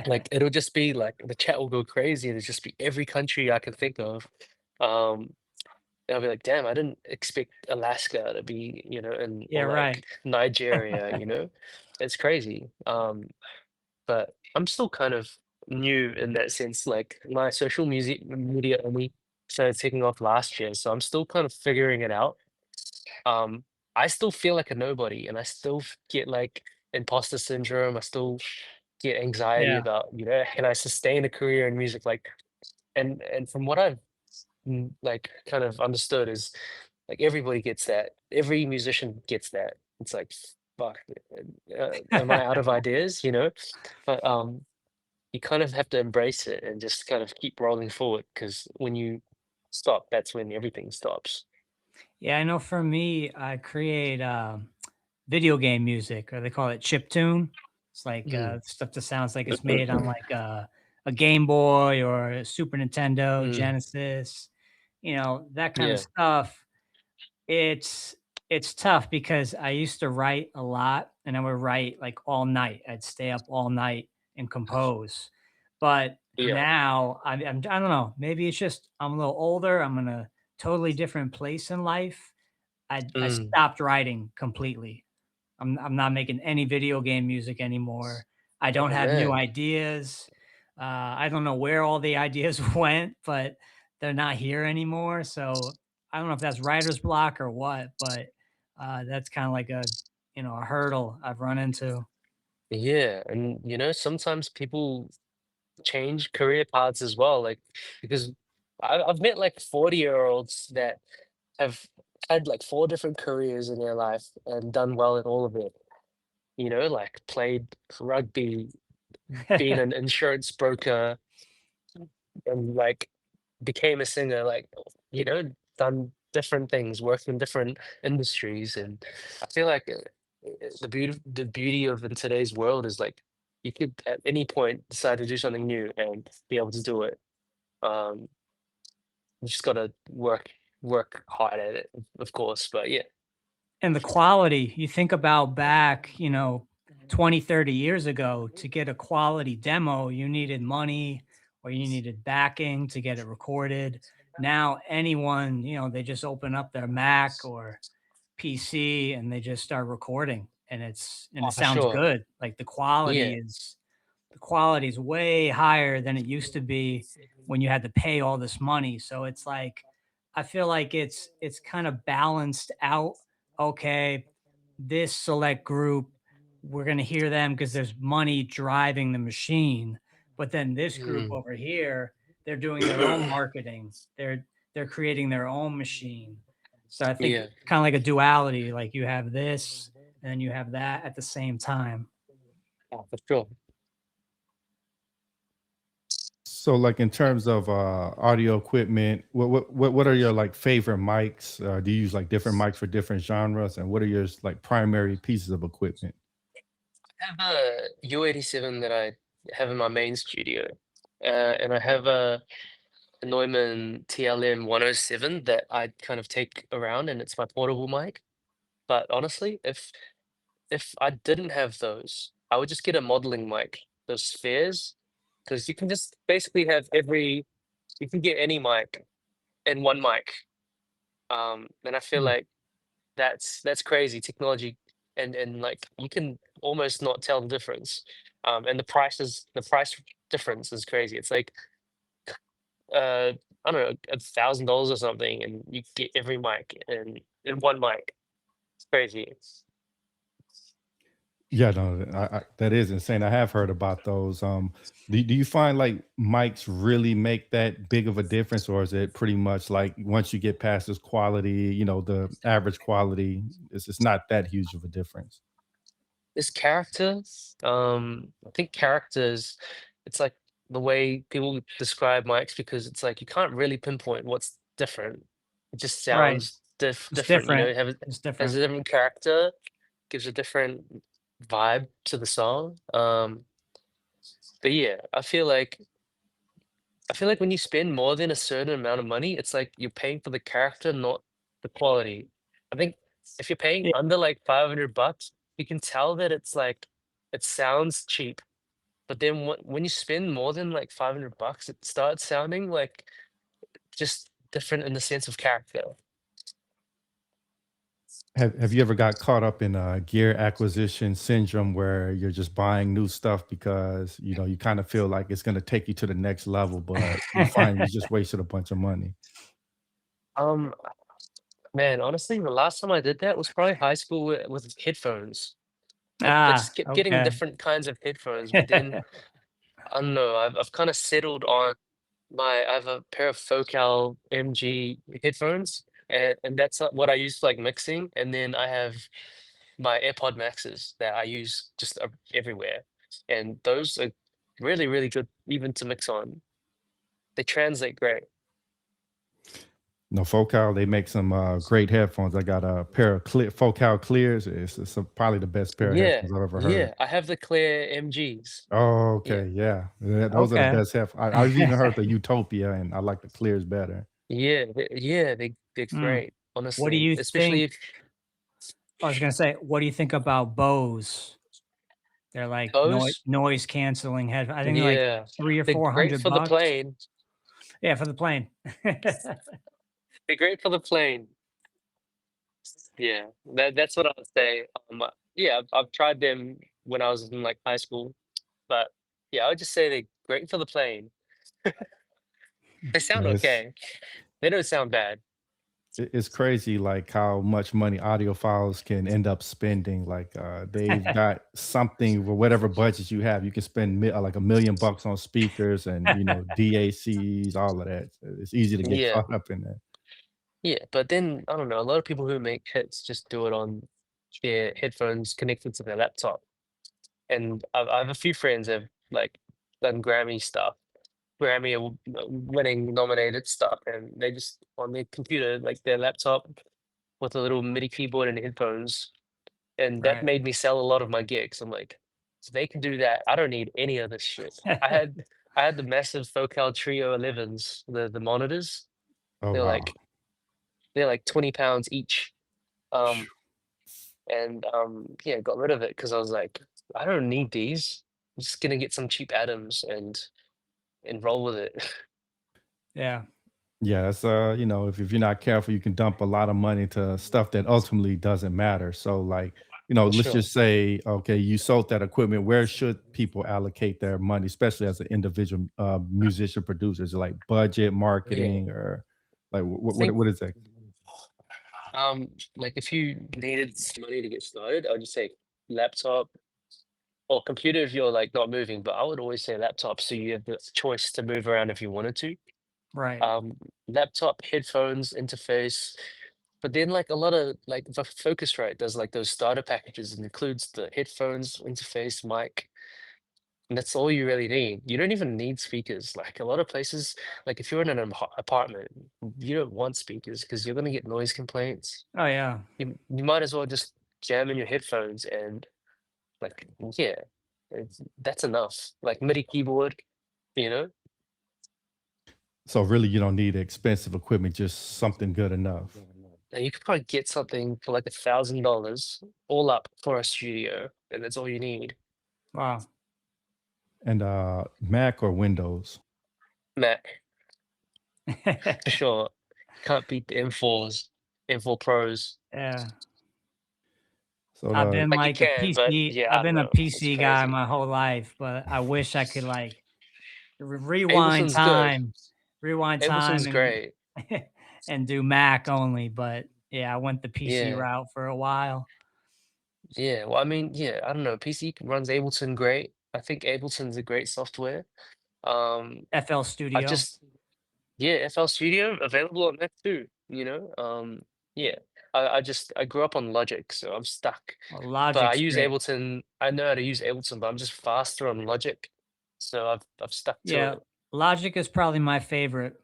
Like it'll just be like the chat will go crazy, and it'll just be every country I can think of. Um, and I'll be like, "Damn, I didn't expect Alaska to be, Yeah, or right. like Nigeria, It's crazy." But I'm still kind of new in that sense. Like my social music media only started taking off last year, so I'm still kind of figuring it out. Um, I still feel like a nobody, and I still get like imposter syndrome. I still get anxiety Yeah. about, can I sustain a career in music? Like, and from what I've like kind of understood is like everybody gets that. Every musician gets that. It's like, fuck, am I out of ideas? But you kind of have to embrace it and just kind of keep rolling forward because when you stop, that's when everything stops. Yeah, I know for me, I create video game music, or they call it chip tune. It's like Mm. stuff that sounds like it's made on like a Game Boy or a Super Nintendo, Mm. Genesis, that kind of Yeah. stuff. It's it's tough because I used to write a lot and I would write like all night. I'd stay up all night and compose. But Yeah. now I don't know, maybe it's just I'm a little older. I'm in a totally different place in life. I Mm. stopped writing completely. I'm not making any video game music anymore. I don't Oh have new man. ideas. I don't know where all the ideas went, but they're not here anymore. So I don't know if that's writer's block or what, but that's kind of like a hurdle I've run into. Yeah. And sometimes people change career paths as well. Like because I've met like 40-year-olds that have had like four different careers in their life and done well in all of it. Like played rugby, been an insurance broker, and like became a singer, like, done different things, worked in different industries. And I feel like the beauty of in today's world is like you could at any point decide to do something new and be able to do it. Um, you just gotta work hard at it, of course. But yeah. And the quality, you think about back, 20, 30 years ago, to get a quality demo, you needed money or you needed backing to get it recorded. Now, anyone, they just open up their Mac or PC and they just start recording and Oh, it for sounds sure. good. Like Yeah. the quality is way higher than it used to be when you had to pay all this money. So it's like I feel like it's kind of balanced out. Okay, this select group, we're going to hear them because there's money driving the machine. But then this group Mm. over here, they're doing their own marketing. They're creating their own machine. So I think Yeah. it's kind of like a duality. Like you have this and then you have that at the same time. Oh, for sure. So, like in terms of audio equipment, what are your like favorite mics? Do you use like different mics for different genres, and what are your like primary pieces of equipment? I have a U87 that I have in my main studio, and I have a Neumann TLM 107 that I kind of take around, and it's my portable mic. But honestly, if I didn't have those, I would just get a modeling mic, those spheres, because you can just basically have you can get any mic in one mic. And I feel Mm. like that's crazy technology, and like you can almost not tell the difference. And the price difference is crazy. It's like uh I don't know, $1,000 or something, and you get every mic in one mic. It's crazy. Yeah, no, that is insane. I have heard about those. Do you find like mics really make that big of a difference, or is it pretty much like once you get past this quality, the average quality, it's not that huge of a difference? Is character. I think characters, it's like the way people describe mics because it's like you can't really pinpoint what's different. It just Right. sounds It's different, you know, different. it It's has different. a different character, gives a different vibe to the song. But yeah, I feel like when you spend more than a certain amount of money, it's like you're paying for the character, not the quality. I think if you're paying Yeah. under like $500, you can tell that it's like it sounds cheap. But then when you spend more than like $500, it starts sounding like just different in the sense of character. Have you ever got caught up in a gear acquisition syndrome where you're just buying new stuff because, you know, you kind of feel like it's gonna take you to the next level, but you find you just wasted a bunch of money? Um, Man, honestly, the last time I did that was probably high school with headphones. I Ah, just kept getting okay. different kinds of headphones, but then I don't know. I've kind of settled on I have a pair of Focal MG headphones, and that's what I use for like mixing. And then I have my AirPod Maxes that I use just everywhere, and those are really really good even to mix on. They translate great. No, Focal, they make some great headphones. I got a pair of Focal Clears. It's probably the best pair of Yeah, headphones I've ever heard. yeah. I have the clear MGs. Oh, Yeah, okay, yeah. Those are the Okay. best I've even heard the Utopia, and I like the Clears better. yeah, yeah. They're Mm. great, What do honestly. you Especially think? if I was gonna say, what do you think about Bose? They're like those. noise canceling head. I think they're like Yeah, three or they're four great hundred for the bucks. plane. Yeah, for the plane. They're great for the plane. Yeah, that's what I would say. Yeah, I've tried them when I was in like high school, but yeah, I would just say they're great for the plane. They sound Yeah, okay. They don't sound bad. it's crazy like how much money audiophiles can end up spending. Like they've got something for whatever budget you have. You can spend like $1 million on speakers and DACs, all of that. It's easy to get Yeah, caught up in that. yeah, but then I don't know. A lot of people who make hits just do it on their headphones connected to their laptop, and I have a few friends that have like done Grammy stuff, winning nominated stuff, and they just on their computer, like their laptop, with a little MIDI keyboard and headphones, and that Right. made me sell a lot of my gigs. I'm like, if they can do that, I don't need any of this shit. I had the massive Focal Trio 11s, the monitors. Oh They're wow. like they're like 20 pounds each. Um, Phew. and yeah, got rid of it because I was like, I don't need these. I'm just gonna get some cheap Atoms and roll with it. Yeah. Yeah, it's if you're not careful, you can dump a lot of money to stuff that ultimately doesn't matter. So like, For let's sure. just say, okay, you sold that equipment. Where should people allocate their money, especially as an individual musician producer? Is it like budget, Yeah. marketing, or like I think what is that? like if you needed some money to get started, I would just say laptop or computer if you're like not moving, but I would always say laptop so you have the choice to move around if you wanted to. Right. Um, Laptop, headphones, interface, but then like a lot of like the Focusrite does like those starter packages and includes the headphones, interface, mic, and that's all you really need. You don't even need speakers. Like a lot of places, like if you're in an apartment, you don't want speakers because you're gonna get noise complaints. Oh yeah. You might as well just jam in your headphones and like yeah, that's enough. Like MIDI keyboard, you know. So really, you don't need expensive equipment, just something good enough. And you could probably get something for like $1,000 all up for a studio, and that's all you need. Wow. And Mac or Windows. Mac, for sure. Can't beat the M4s, M4 Pros. S- Yeah. So I've the been Like you like a can, but PC. yeah, I've I don't been a know. It's PC guy crazy. my whole life, but I wish I could like rewind Ableton's good. time, rewind time Ableton's great. and do Mac only. But yeah, I went the PC Yeah, route for a while. yeah. Well, I mean, yeah, I don't know. PC runs Ableton great. I think Ableton's a great software. Um, FL I've Studio. just Yeah, FL Studio available on Mac too, yeah. I grew up on Logic, so I'm stuck. Well, But I Logic's use great. Ableton. I know how to use Ableton, but I'm just faster on Logic, so I've stuck to Yeah, it. Logic is probably my favorite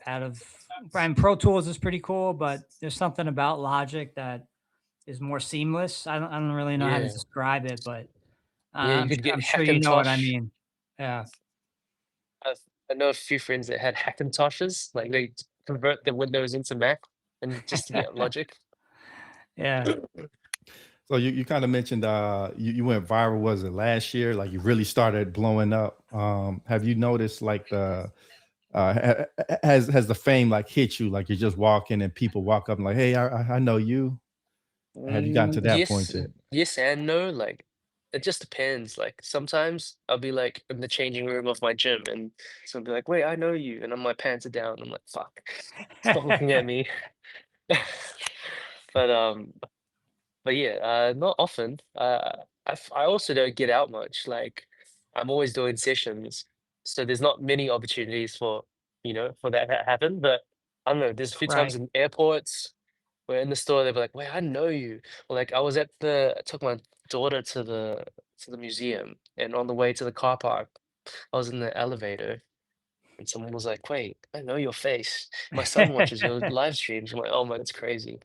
out of Brian. Pro Tools is pretty cool, but there's something about Logic that is more seamless. I don't really know how to Yeah, describe it, but yeah. You could get I'm sure you know what I Hackintosh. mean. Yeah. I've, I know a few friends that had Hackintoshes, like they convert their Windows into Mac and just to get Logic. Yeah. So you kind of mentioned you went viral, was it last year? Like you really started blowing up. Have you noticed like the has the fame like hit you? Like you're just walking and people walk up and like, hey, I know you. Have you gotten to that Yes, point yet? yes and no. Like it just depends. Like sometimes I'll be like in the changing room of my gym, and someone will be like, "Wait, I know you," and I'm my pants are down. I'm like, "Fuck, stop looking at me." But yeah, not often. I also don't get out much. Like I'm always doing sessions, so there's not many opportunities for for that to happen. But I don't know. There's a few times Right. in airports. We're in the store, they'll be like, "Wait, I know you." Or like I took my daughter to the museum, and on the way to the car park, I was in the elevator, and someone was like, "Wait, I know your face. My son watches your live streams." I'm like, "Oh my, that's crazy."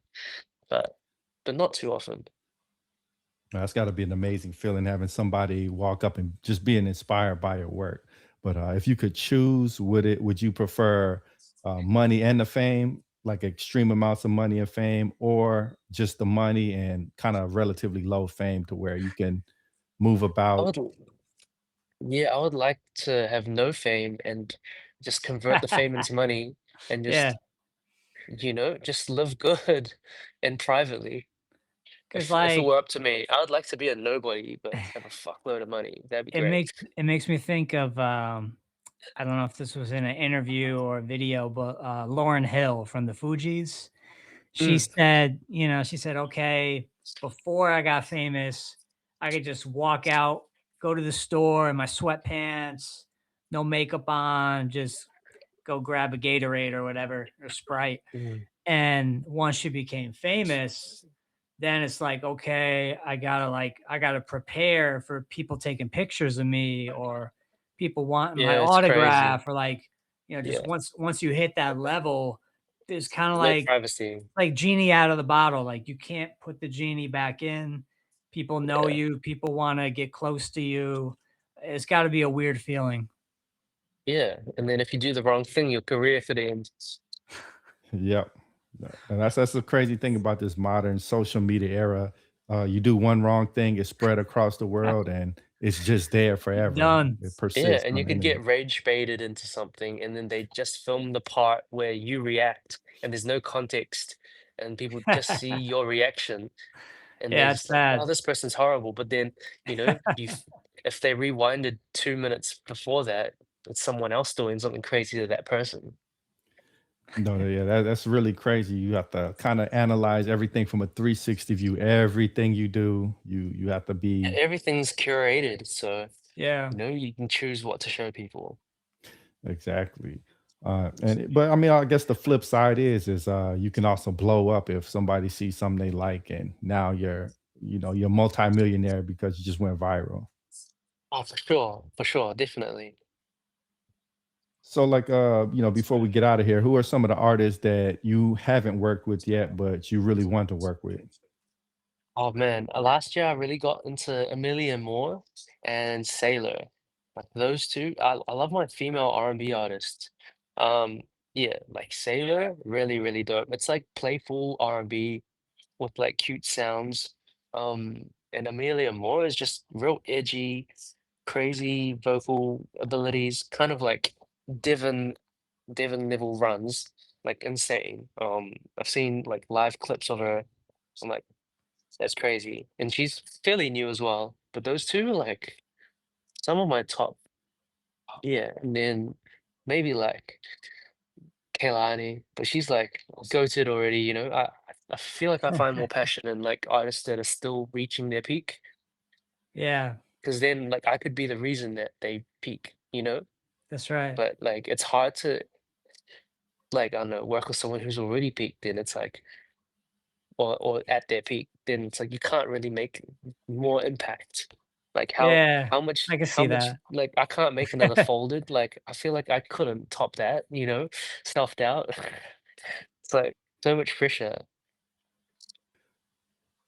But not too often. That's got to be an amazing feeling having somebody walk up and just being inspired by your work. But if you could choose, would you prefer money and the fame, like extreme amounts of money and fame, or just the money and kind of relatively low fame to where you can move I about? would, yeah, I would like to have no fame and just convert the fame into money and Yeah, just, just live good and privately. because If it like were up to me, I would like to be a nobody, but have a fuckload of money. That'd be it great. makes it makes me think of I don't know if this was in an interview or a video, but Lauren Hill from the Fugees. She Mm, said, she said, okay, before I got famous, I could just walk out, go to the store in my sweatpants, no makeup on, just go grab a Gatorade or whatever or Sprite. mm. And once she became famous, then it's like, okay, I gotta prepare for people taking pictures of me or people wanting my Yeah, it's crazy. autograph or like, just Yeah, once you hit that level, there's kind of no privacy. like genie out of the bottle. Like you can't put the genie back in. People know Yeah, you, people want to get close to you. It's got to be a weird feeling. yeah. And then if you do the wrong thing, your career could end. Yep. And that's the crazy thing about this modern social media era. You do one wrong thing, it's spread across the world, and it's just there forever. Done. It Yeah, persists and on you the could internet. get rage baited into something, and then they just film the part where you react, and there's no context, and people just see your reaction, and they're Yeah, it's just like, "Wow, bad. this person's horrible." But then, if they rewinded 2 minutes before that, it's someone else doing something crazy to that person. No, yeah, that's really crazy. You have to kind of analyze everything from a 360 view. Everything you do, you have to And be everything's curated, so Yeah. you can choose what to show people. exactly. But I mean, I guess the flip side is you can also blow up if somebody sees something they like, and now you're multimillionaire because you just went viral. Oh, for sure, definitely. So, like, before we get out of here, who are some of the artists that you haven't worked with yet, but you really want to work with? Oh man, last year I really got into Amelia Moore and Sailor. Like those two, I love my female R&B artists. Um, yeah, like Sailor, really, really dope. It's like playful R&B with like cute sounds. And Amelia Moore is just real edgy, crazy vocal abilities, kind of like Devon Devon Neville runs, like insane. I've seen like live clips of her. I'm like, that's crazy. And she's fairly new as well. But those two are like some of my top. Yeah. And then maybe like Kaylani, but she's like goated already, I feel like I find more passion in like artists that are still reaching their peak. Yeah, Because then like I could be the reason that they peak. that's right. But like it's hard to like I don't know, work with someone who's already peaked. Then it's like or at their peak, then it's like you can't really make more impact. Like Yeah, I can how see much that. like I can't make another folded. Like I feel like I couldn't top that, self doubt. It's like so much pressure.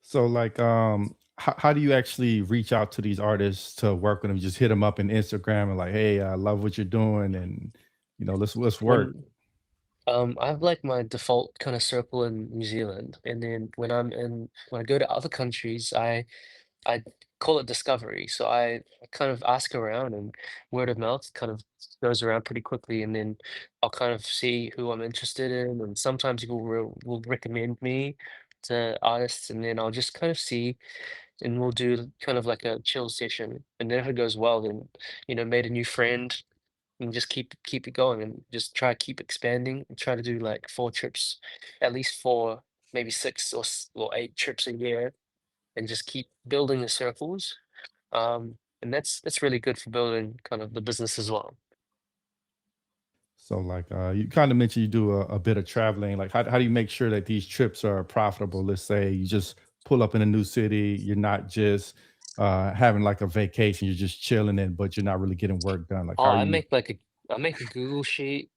So like how do you actually reach out to these artists to work with them? Just hit them up in Instagram and like, hey, I love what you're doing and let's work. When I have like my default kind of circle in New Zealand, and then when I go to other countries, I call it discovery. So I kind of ask around, and word of mouth kind of goes around pretty quickly, and then I'll kind of see who I'm interested in, and sometimes people will recommend me to artists, and then I'll just kind of see, and we'll do kind of like a chill session, and then if it goes well, then made a new friend, and just keep it going, and just try to keep expanding, and try to do like 4 trips, at least 4, maybe 6 or 8 trips a year, and just keep building the circles. And that's really good for building kind of the business as well. So like you kind of mentioned you do a bit of traveling. Like how do you make sure that these trips are profitable? Let's say you just pull up in a new city, you're not just having like a vacation, you're just chilling in, but you're not really getting work done. Like Oh, how are you I make a Google sheet,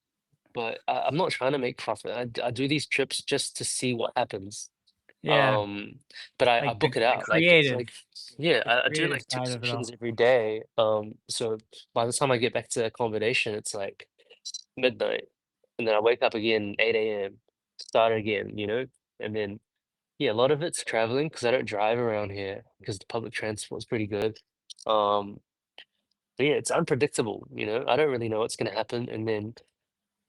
but I'm not trying to make profit. I do these trips just to see what happens. Yeah, Um, but I like the book it the out. creative Like yeah, the I do creative like 2 side of it sessions all. every day. So by the time I get back to accommodation, it's like midnight, and then I wake up again 8 a.m., start again, and then yeah, a lot of it's traveling because I don't drive around here because the public transport is pretty good. Um, but yeah, it's unpredictable. I don't really know what's gonna happen, and then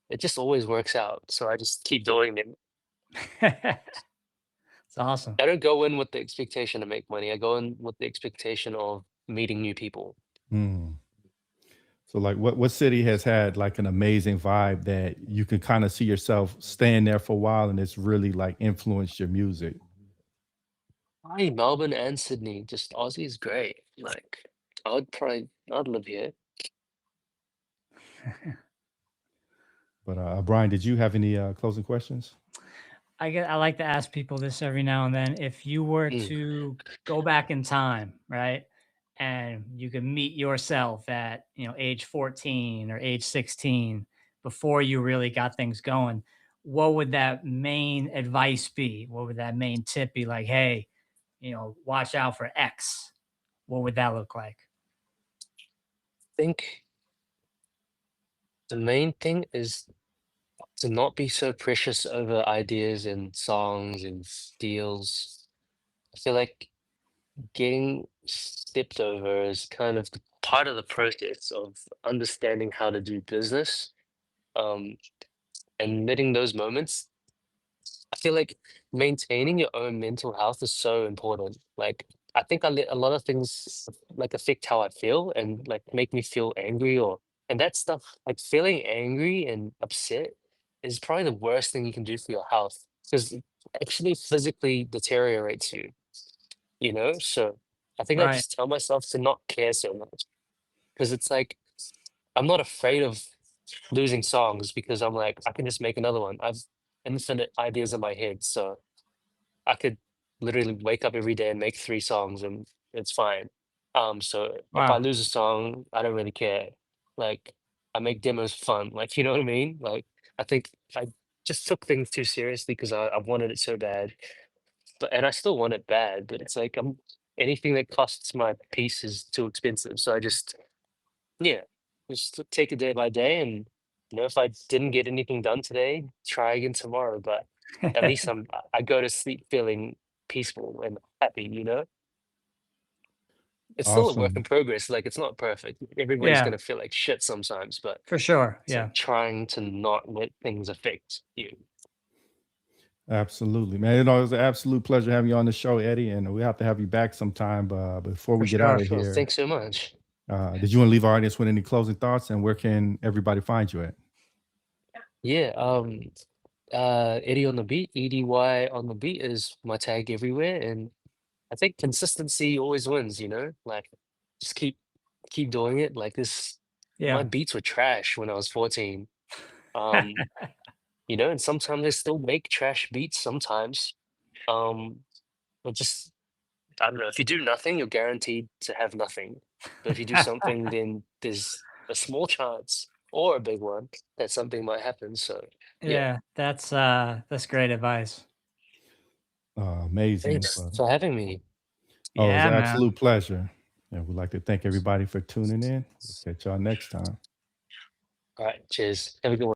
it just always works out. So I just keep doing them. It's awesome. I don't go in with the expectation to make money. I go in with the expectation of meeting new people. Hmm. So like what city has had like an amazing vibe that you can kind of see yourself staying there for a while and it's really like influenced your music? Hi, Melbourne and Sydney. Just Aussie is great. Like I'd live here. But Brian, did you have any closing questions? I like to ask people this every now and then. If you were Mm. to go back in time, right? And you could meet yourself at, age 14 or age 16 before you really got things going, what would that main advice be? What would that main tip be like, hey, watch out for X? What would that look like? Think the main thing is to not be so precious over ideas and songs and deals. I feel like getting stepped over is kind of part of the process of understanding how to do business. Um, and letting those moments, I feel like maintaining your own mental health is so important. Like, I think I let a lot of things like affect how I feel and like make me feel angry and that stuff, like feeling angry and upset is probably the worst thing you can do for your health because it actually physically deteriorates you. So I think I Right. just tell myself to not care so much because it's like I'm not afraid of losing songs because I'm like, I can just make another one. I've infinite ideas in my head, so I could literally wake up every day and make 3 songs and it's fine. So if I Wow. lose a song, I don't really care. Like I make demos fun, like you know what I mean? Like I think I just took things too seriously because I wanted it so bad, and I still want it bad, but it's like anything that costs my peace is too expensive. So I just yeah, just take it day by day, and if I didn't get anything done today, try again tomorrow. But at least I go to sleep feeling peaceful and happy. It's still a work in Awesome. progress. Like it's not perfect. Everybody's Yeah, gonna feel like shit sometimes, but for sure. it's like Yeah, trying to not let things affect you. Absolutely, man. It was an absolute pleasure having you on the show, Eddie, and we have to have you back sometime. Before for we get out sure. of Sure. here, Thanks so much. did you want to leave our audience with any closing thoughts and where can everybody find you at? Yeah. Eddie on the beat, Edy on the beat is my tag everywhere, and I think consistency always wins. Like just keep doing it. Like this my Yeah. beats were trash when I was 14. Um, and sometimes I still make trash beats sometimes. but just I don't know. If you do nothing, you're guaranteed to have nothing. But if you do something, then there's a small chance or a big one that something might happen. So yeah, Yeah, that's great advice. Amazing. thanks Well, for having me. oh, it was Yeah, an man. absolute pleasure. And we'd like to thank everybody for tuning in. We'll catch y'all next time. All right, cheers. Have a good one.